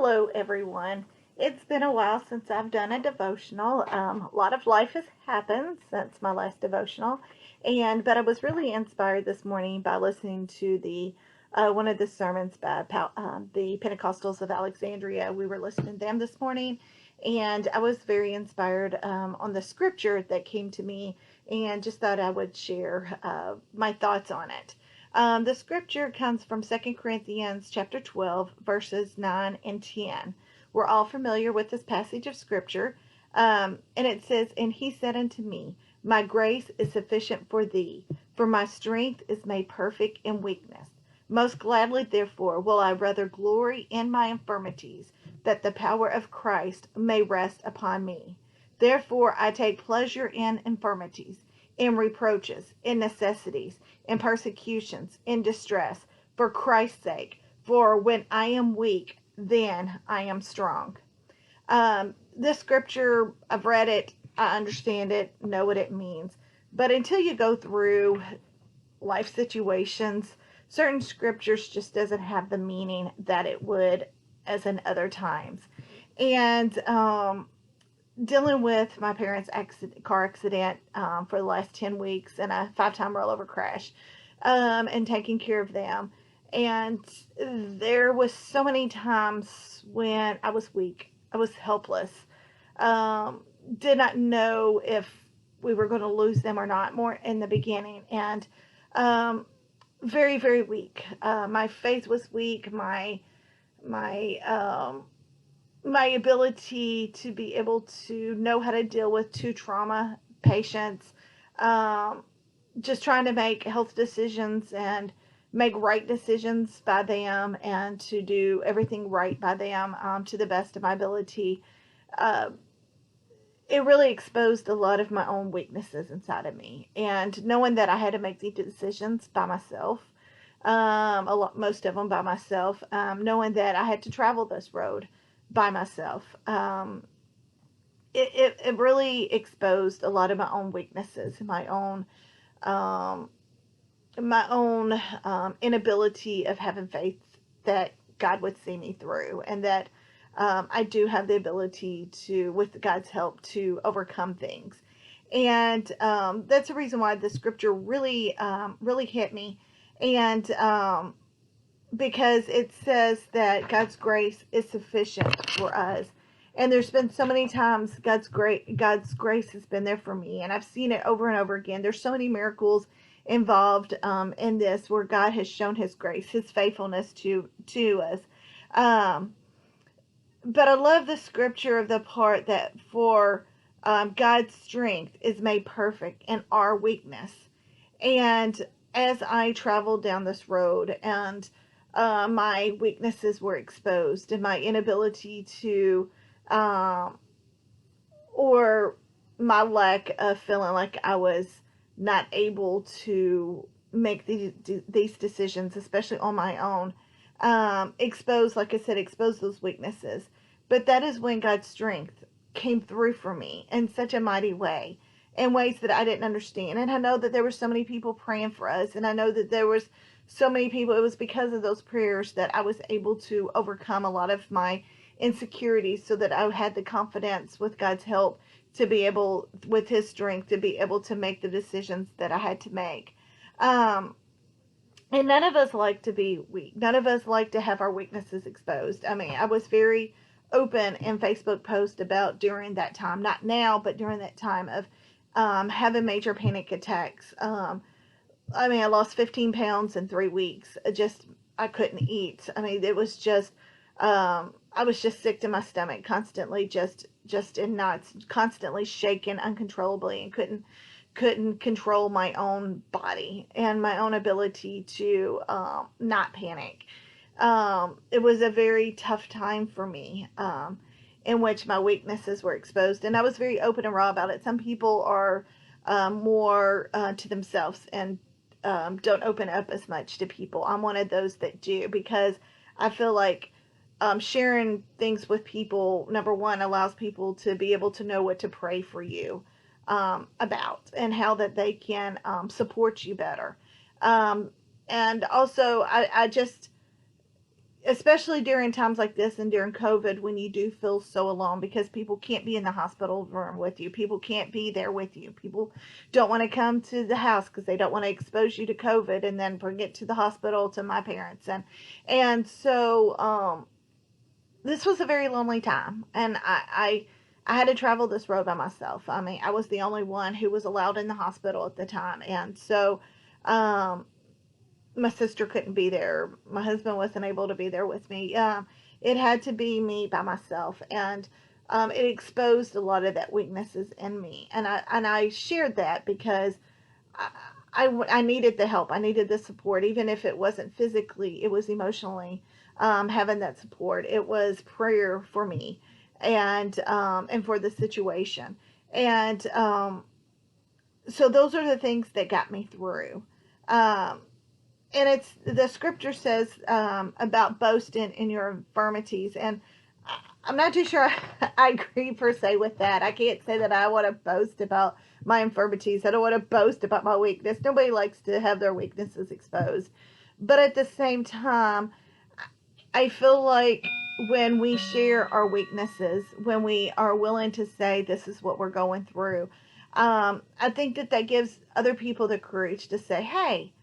Hello, everyone. It's been a while since I've done a devotional. A lot of life has happened since my last devotional, but I was really inspired this morning by listening to the one of the sermons by the Pentecostals of Alexandria. We were listening to them this morning, and I was very inspired on the scripture that came to me, and just thought I would share my thoughts on it. The scripture comes from 2 Corinthians chapter 12, verses 9 and 10. We're all familiar with this passage of scripture. And it says, "And he said unto me, My grace is sufficient for thee, for my strength is made perfect in weakness. Most gladly, therefore, will I rather glory in my infirmities, that the power of Christ may rest upon me. Therefore I take pleasure in infirmities, in reproaches, in necessities, in persecutions, in distress, for Christ's sake. For when I am weak, then I am strong." This scripture, I've read it, I understand it, know what it means. But until you go through life situations, certain scriptures just doesn't have the meaning that it would as in other times. And dealing with my parents' car accident for the last 10 weeks and a 5-time rollover crash, and taking care of them. And there was so many times when I was weak, I was helpless, um, did not know if we were going to lose them or not, more in the beginning, and um, very, very weak. My faith was weak. My my ability to be able to know how to deal with two trauma patients, um, just trying to make health decisions and make right decisions by them and to do everything right by them, to the best of my ability. Uh, it really exposed a lot of my own weaknesses inside of me. And knowing that I had to make these decisions by myself, most of them by myself, knowing that I had to travel this road by myself, it really exposed a lot of my own weaknesses, um, my own inability of having faith that God would see me through, and that I do have the ability to, with God's help, to overcome things. And that's the reason why the scripture really, really hit me. And because it says that God's grace is sufficient for us. And there's been so many times God's grace has been there for me, and I've seen it over and over again. There's so many miracles involved in this, where God has shown His grace, His faithfulness to us. Um, but I love the scripture of the part that for God's strength is made perfect in our weakness. And as I traveled down this road, and my weaknesses were exposed, and my inability to, um, or my lack of feeling like I was not able to make these decisions, especially on my own, exposed, like I said, exposed those weaknesses. But that is when God's strength came through for me in such a mighty way, in ways that I didn't understand. And I know that there were so many people praying for us, and I know that there was so many people. It was because of those prayers that I was able to overcome a lot of my insecurities, so that I had the confidence, with God's help, to be able, with His strength, to be able to make the decisions that I had to make. Um, and none of us like to be weak. None of us like to have our weaknesses exposed. I mean, I was very open in Facebook posts about during that time, not now, but during that time of having major panic attacks. I mean, I lost 15 pounds in 3 weeks. I couldn't eat. I mean, it was just, I was just sick to my stomach constantly, just in knots, constantly shaking uncontrollably, and couldn't control my own body and my own ability to not panic. It was a very tough time for me, in which my weaknesses were exposed, and I was very open and raw about it. Some people are more to themselves and don't open up as much to people. I'm one of those that do, because I feel like sharing things with people, number one, allows people to be able to know what to pray for you about, and how that they can support you better. And also, I just, especially during times like this and during COVID, when you do feel so alone because people can't be in the hospital room with you. People can't be there with you. People don't want to come to the house because they don't want to expose you to COVID and then bring it to the hospital to my parents. And so this was a very lonely time. And I had to travel this road by myself. I mean, I was the only one who was allowed in the hospital at the time. And so, um, my sister couldn't be there. My husband wasn't able to be there with me. It had to be me by myself, and it exposed a lot of that weaknesses in me. And I shared that because I needed the help. I needed the support, even if it wasn't physically, it was emotionally. Having that support, it was prayer for me, and for the situation, and so those are the things that got me through. Um, and it's the scripture says about boasting in your infirmities, and I'm not too sure I agree per se with that. I can't say that I want to boast about my infirmities. I don't want to boast about my weakness. Nobody likes to have their weaknesses exposed, but at the same time, I feel like when we share our weaknesses, when we are willing to say this is what we're going through, I think that that gives other people the courage to say, hey,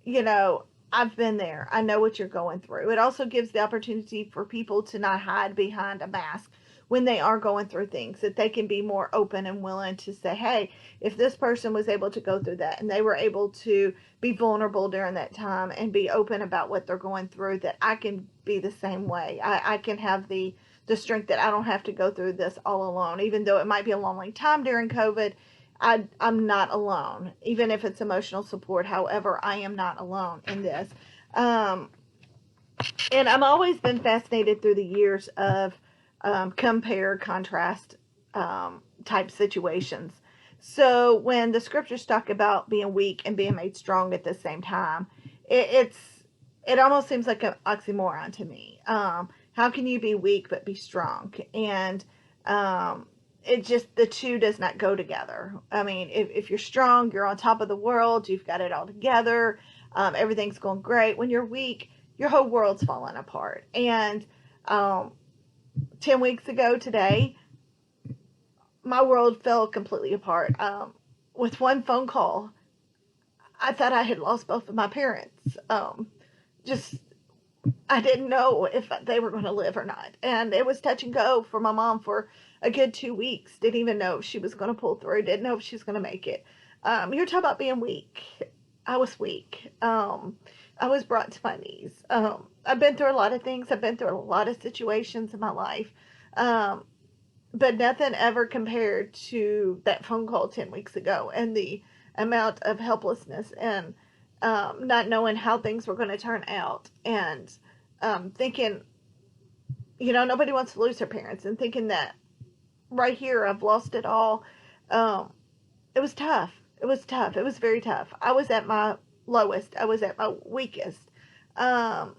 you know, I've been there. I know what you're going through. It also gives the opportunity for people to not hide behind a mask when they are going through things, that they can be more open and willing to say, hey, if this person was able to go through that and they were able to be vulnerable during that time and be open about what they're going through, that I can be the same way. I can have the strength that I don't have to go through this all alone, even though it might be a lonely time during COVID. I'm not alone, even if it's emotional support. However, I am not alone in this. Um, and I've always been fascinated through the years of compare, contrast type situations. So when the scriptures talk about being weak and being made strong at the same time, it's it almost seems like an oxymoron to me. How can you be weak but be strong? And it just the two does not go together. I mean, if you're strong, you're on top of the world, you've got it all together, everything's going great. When you're weak, your whole world's falling apart. And um, 10 weeks ago today, my world fell completely apart. With one phone call, I thought I had lost both of my parents. Just I didn't know if they were going to live or not. And it was touch and go for my mom for a good 2 weeks. Didn't even know if she was going to pull through. Didn't know if she was going to make it. You're talking about being weak. I was weak. I was brought to my knees. I've been through a lot of things. I've been through a lot of situations in my life. Um, but nothing ever compared to that phone call 10 weeks ago and the amount of helplessness and not knowing how things were going to turn out, and thinking, nobody wants to lose their parents, and thinking that right here I've lost it all. Um, it was tough. It was tough. It was very tough. I was at my lowest. I was at my weakest. Um,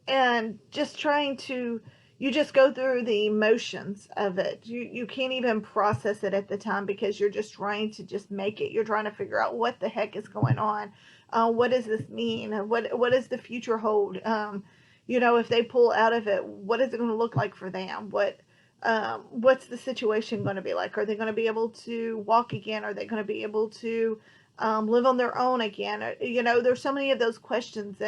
and just trying to you just go through the motions of it. You can't even process it at the time because you're just trying to just make it. You're trying to figure out what the heck is going on. What does this mean? What does the future hold? If they pull out of it, what is it going to look like for them? What's the situation going to be like? Are they going to be able to walk again? Are they going to be able to live on their own again? There's so many of those questions,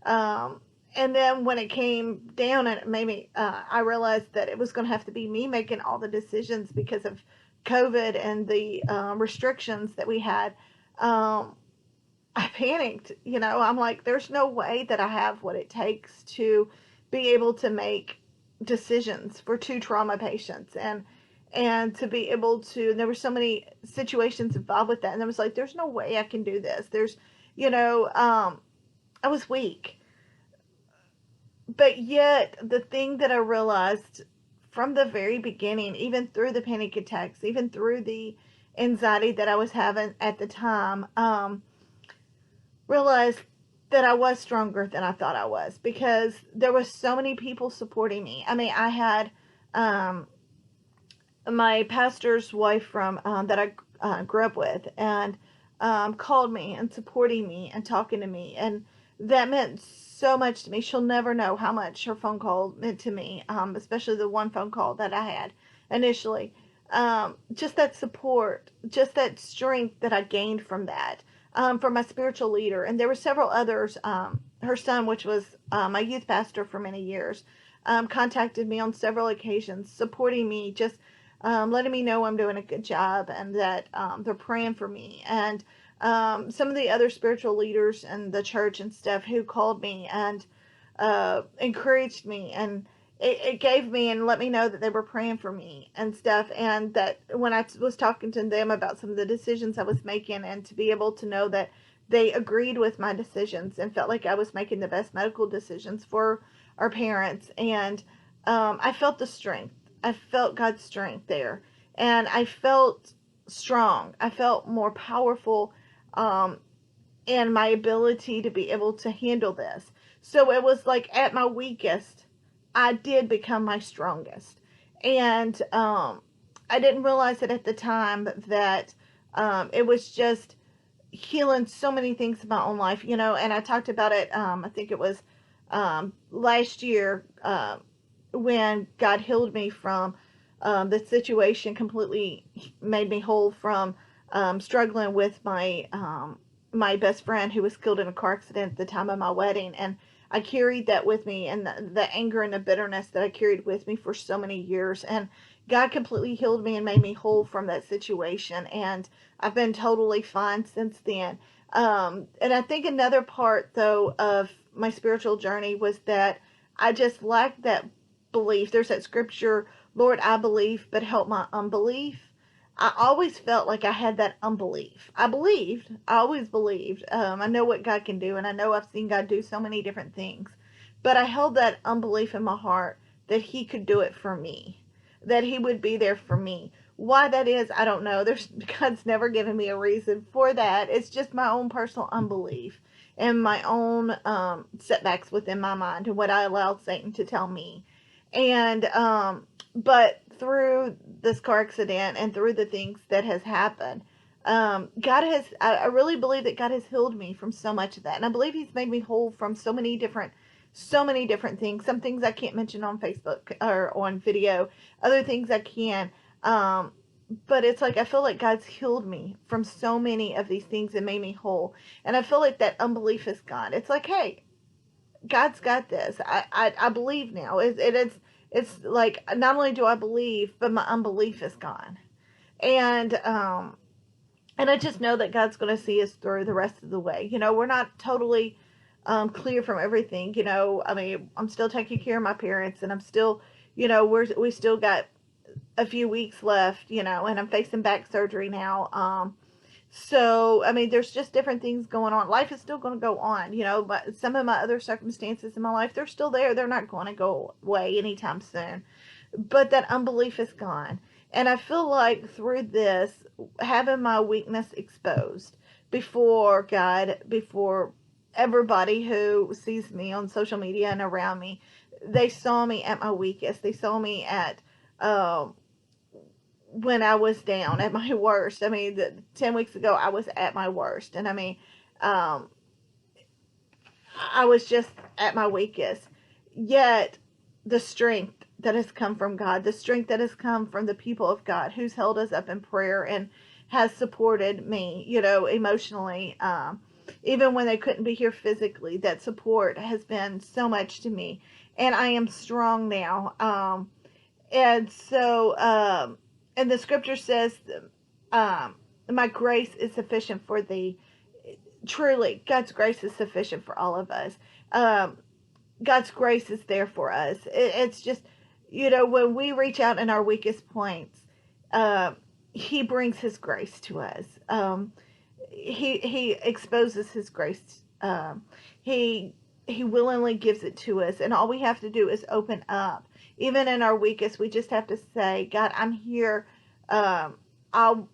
um, and then when it came down and it made me, I realized that it was going to have to be me making all the decisions because of COVID and the restrictions that we had. Um, I panicked. I'm like, there's no way that I have what it takes to be able to make decisions for two trauma patients, and to be able to. And there were so many situations involved with that, and I was like, there's no way I can do this. I was weak. But yet, the thing that I realized from the very beginning, even through the panic attacks, even through the anxiety that I was having at the time, realized that I was stronger than I thought I was, because there was so many people supporting me. I mean, I had um, my pastor's wife from that I grew up with, and called me and supporting me and talking to me, and that meant so much to me. She'll never know how much her phone call meant to me, especially the one phone call that I had initially. Just that support, just that strength that I gained from that, from my spiritual leader. And there were several others. Her son, which was my youth pastor for many years, contacted me on several occasions, supporting me, just letting me know I'm doing a good job and that they're praying for me. And some of the other spiritual leaders in the church and stuff who called me and encouraged me, and it gave me and let me know that they were praying for me and stuff, and that when I was talking to them about some of the decisions I was making, and to be able to know that they agreed with my decisions and felt like I was making the best medical decisions for our parents. And I felt the strength. I felt God's strength there, and I felt strong. I felt more powerful, um, in my ability to be able to handle this. So it was like at my weakest, I did become my strongest. And I didn't realize it at the time that it was just healing so many things in my own life, and I talked about it, I think it was last year, when God healed me from the situation, completely made me whole from struggling with my best friend who was killed in a car accident at the time of my wedding. And I carried that with me, and the anger and the bitterness that I carried with me for so many years. And God completely healed me and made me whole from that situation. And I've been totally fine since then. And I think another part, though, of my spiritual journey was that I just lacked that belief. There's that scripture, Lord, I believe, but help my unbelief. I always felt like I had that unbelief. I believed. I always believed. I know what God can do, and I know I've seen God do so many different things. But I held that unbelief in my heart that He could do it for me, that He would be there for me. Why that is, I don't know. God's never given me a reason for that. It's just my own personal unbelief and my own setbacks within my mind and what I allowed Satan to tell me. And but through this car accident and through the things that has happened, God has, I really believe that God has healed me from so much of that. And I believe He's made me whole from so many different things. Some things I can't mention on Facebook or on video, other things I can. But it's like, I feel like God's healed me from so many of these things and made me whole. And I feel like that unbelief is gone. It's like, hey, God's got this. I believe now. It's like, not only do I believe, but my unbelief is gone. And I just know that God's going to see us through the rest of the way. We're not totally clear from everything. I mean, I'm still taking care of my parents, and I'm still, we still got a few weeks left, and I'm facing back surgery now. So, I mean, there's just different things going on. Life is still going to go on, but some of my other circumstances in my life, they're still there. They're not going to go away anytime soon. But that unbelief is gone. And I feel like through this, having my weakness exposed before God, before everybody who sees me on social media and around me, they saw me at my weakest. They saw me at, when I was down at my worst. I mean, 10 weeks ago, I was at my worst. And I mean, I was just at my weakest. Yet, the strength that has come from God, the strength that has come from the people of God who's held us up in prayer and has supported me, emotionally, even when they couldn't be here physically, that support has been so much to me. And I am strong now. And so, and the scripture says, my grace is sufficient for thee. Truly, God's grace is sufficient for all of us. God's grace is there for us. It's just, when we reach out in our weakest points, He brings His grace to us. He exposes His grace. He willingly gives it to us, and all we have to do is open up. Even in our weakest, we just have to say, God, I'm here. I'm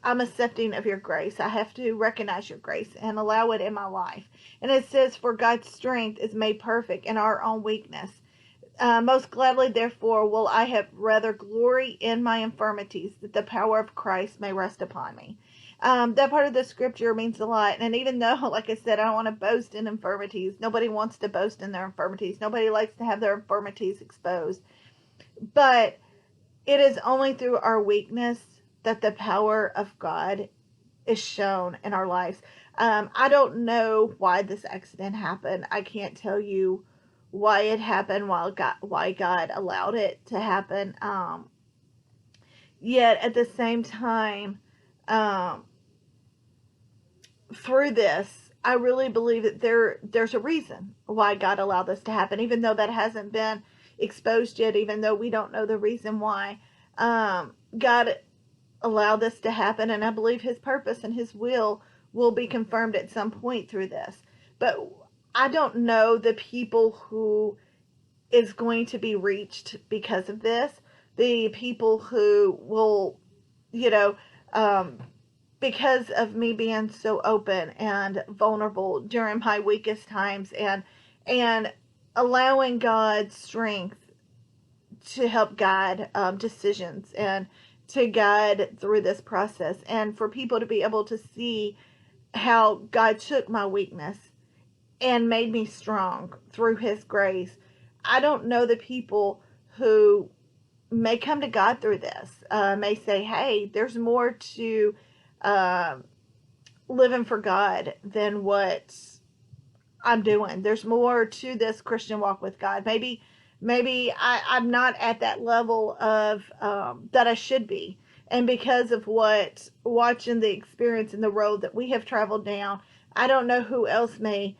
accepting of your grace. I have to recognize your grace and allow it in my life. And it says, for God's strength is made perfect in our own weakness. Most gladly, therefore, will I have rather glory in my infirmities, that the power of Christ may rest upon me. That part of the scripture means a lot. And even though, like I said, I don't want to boast in infirmities, nobody wants to boast in their infirmities. Nobody likes to have their infirmities exposed. But it is only through our weakness that the power of God is shown in our lives. I don't know why this accident happened. I can't tell you why it happened, why God allowed it to happen. Yet at the same time, um, through this, I really believe that there's a reason why God allowed this to happen, even though that hasn't been exposed yet, even though we don't know the reason why. God allowed this to happen, and I believe His purpose and His will be confirmed at some point through this. But I don't know the people who is going to be reached because of this. The people who will, you know, um, because of me being so open and vulnerable during my weakest times, and allowing God's strength to help guide decisions and to guide through this process, and for people to be able to see how God took my weakness and made me strong through His grace. I don't know the people who may come to God through this, may say, hey, there's more to uh, living for God than what I'm doing. There's more to this Christian walk with God. Maybe I'm not at that level of that I should be. And because of what watching the experience and the road that we have traveled down, I don't know who else may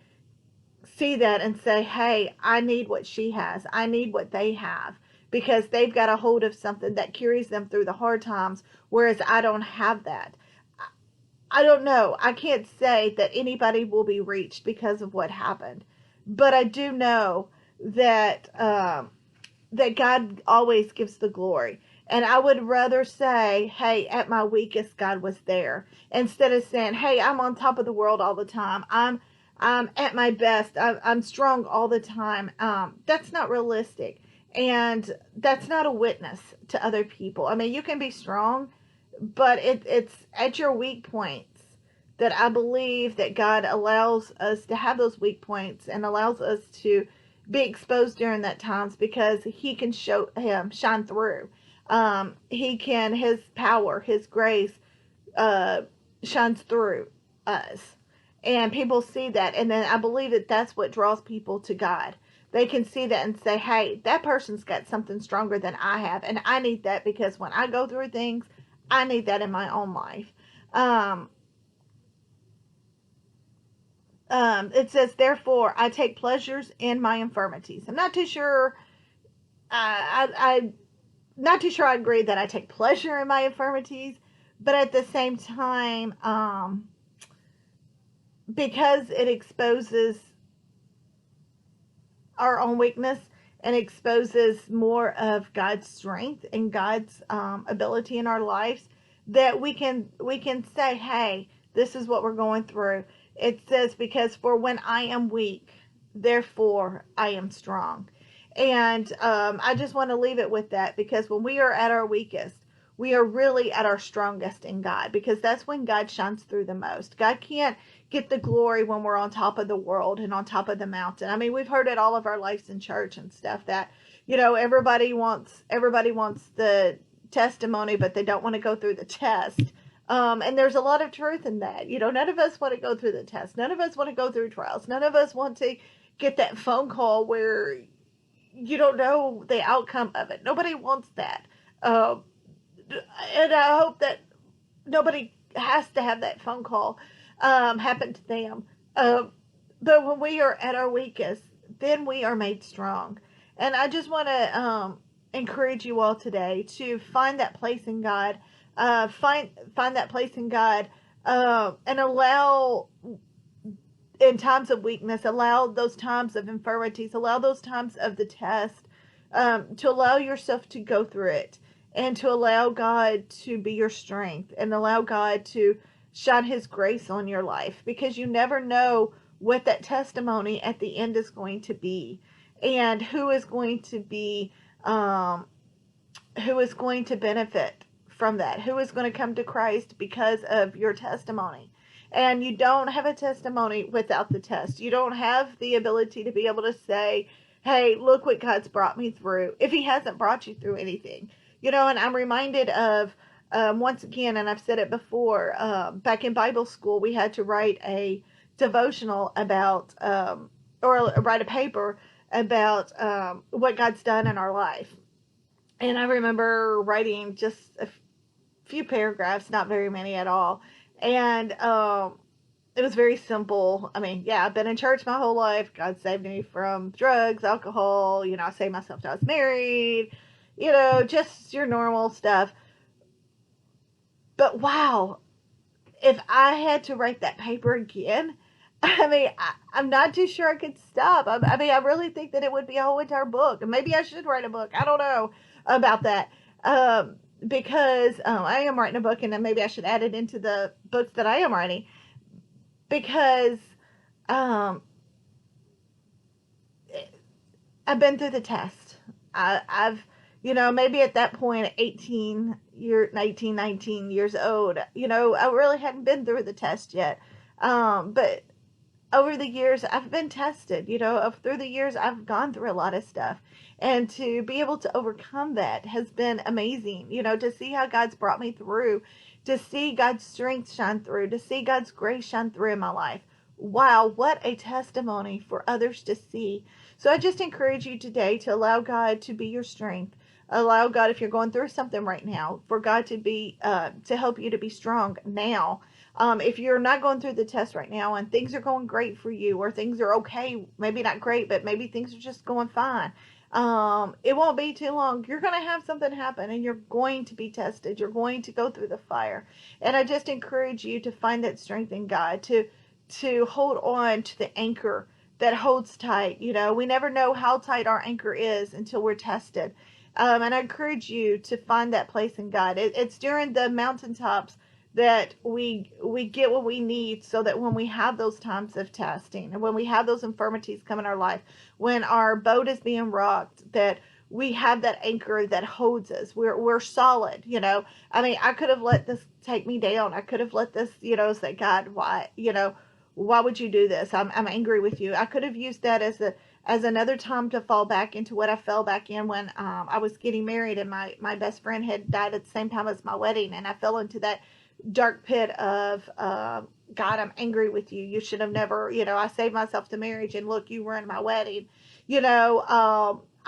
see that and say, hey, I need what she has. I need what they have, because they've got a hold of something that carries them through the hard times, whereas I don't have that. I don't know. I can't say that anybody will be reached because of what happened, but I do know that that God always gives the glory. And I would rather say, hey, at my weakest, God was there, instead of saying, hey, I'm on top of the world all the time. I'm at my best. I'm strong all the time. That's not realistic. And that's not a witness to other people. I mean, you can be strong, but it's at your weak points that I believe that God allows us to have those weak points and allows us to be exposed during that times, because He can shine through. He can, His power, His grace uh, shines through us, and people see that, and then I believe that that's what draws people to God. They can see that and say, hey, that person's got something stronger than I have, and I need that, because when I go through things, I need that in my own life. Um, it says, therefore, I take pleasures in my infirmities. I'm not too sure. I not too sure I agree that I take pleasure in my infirmities, but at the same time, because it exposes our own weakness and exposes more of God's strength and God's ability in our lives, that we can say, hey, this is what we're going through. It says, because for when I am weak, therefore I am strong. And I just want to leave it with that, because when we are at our weakest, we are really at our strongest in God, because that's when God shines through the most. God can't get the glory when we're on top of the world and on top of the mountain. I mean, we've heard it all of our lives in church and stuff, that, everybody wants the testimony, but they don't want to go through the test. And there's a lot of truth in that. None of us want to go through the test. None of us want to go through trials. None of us want to get that phone call where you don't know the outcome of it. Nobody wants that. And I hope that nobody has to have that phone call happen to them. But when we are at our weakest, then we are made strong. And I just want to encourage you all today to find that place in God. Find that place in God, and allow, in times of weakness, allow those times of infirmities, allow those times of the test, to allow yourself to go through it, and to allow God to be your strength, and allow God to shine His grace on your life, because you never know what that testimony at the end is going to be, and who is going to be, who is going to benefit from that? Who is going to come to Christ because of your testimony? And you don't have a testimony without the test. You don't have the ability to be able to say, hey, look what God's brought me through, if he hasn't brought you through anything. And I'm reminded of, once again, and I've said it before, back in Bible school, we had to write a devotional about, or write a paper about what God's done in our life. And I remember writing just a few paragraphs, not very many at all. And it was very simple. I mean, yeah, I've been in church my whole life. God saved me from drugs, alcohol. I saved myself till I was married. Just your normal stuff. But wow, if I had to write that paper again, I mean, I'm not too sure I could stop. I mean, I really think that it would be a whole entire book. And maybe I should write a book. I don't know about that. Because I am writing a book, and then maybe I should add it into the books that I am writing. Because I've been through the test. I've maybe at that point, 19 years old, I really hadn't been through the test yet. But over the years, I've been tested, through the years, I've gone through a lot of stuff. And to be able to overcome that has been amazing, to see how God's brought me through, to see God's strength shine through, to see God's grace shine through in my life. Wow, what a testimony for others to see. So I just encourage you today to allow God to be your strength. Allow God, if you're going through something right now, for God to be to help you to be strong now. If you're not going through the test right now and things are going great for you, or things are okay, maybe not great, but maybe things are just going fine. It won't be too long. You're going to have something happen, and you're going to be tested. You're going to go through the fire. And I just encourage you to find that strength in God, to hold on to the anchor that holds tight. We never know how tight our anchor is until we're tested. And I encourage you to find that place in God. It's during the mountaintops that we get what we need, so that when we have those times of testing, and when we have those infirmities come in our life, when our boat is being rocked, that we have that anchor that holds us. We're solid. I mean, I could have let this take me down. I could have let this, say, God, why would you do this? I'm angry with you. I could have used that as another time to fall back into what I fell back in when I was getting married, and my best friend had died at the same time as my wedding, and I fell into that dark pit of God, I'm angry with you. You should have never, I saved myself to marriage, and look, you ruined my wedding.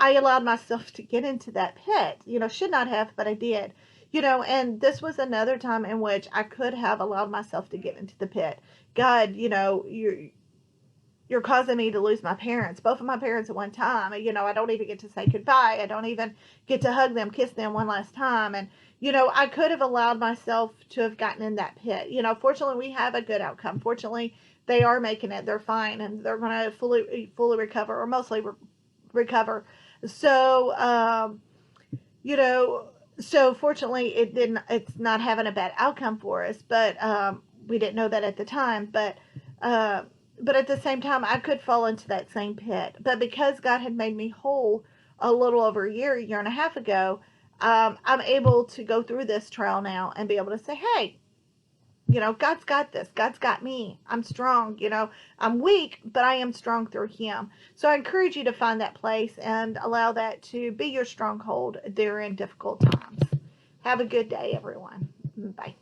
I allowed myself to get into that pit. Should not have, but I did. And this was another time in which I could have allowed myself to get into the pit. God, you're causing me to lose my parents, both of my parents at one time. I don't even get to say goodbye. I don't even get to hug them, kiss them one last time. And, I could have allowed myself to have gotten in that pit. Fortunately, we have a good outcome. Fortunately, they are making it. They're fine, and they're going to fully recover, or mostly recover. So, so fortunately it's not having a bad outcome for us, but, we didn't know that at the time. But at the same time, I could fall into that same pit. But because God had made me whole a little over a year and a half ago, I'm able to go through this trial now and be able to say, hey, God's got this. God's got me. I'm strong. I'm weak, but I am strong through him. So I encourage you to find that place and allow that to be your stronghold during difficult times. Have a good day, everyone. Bye.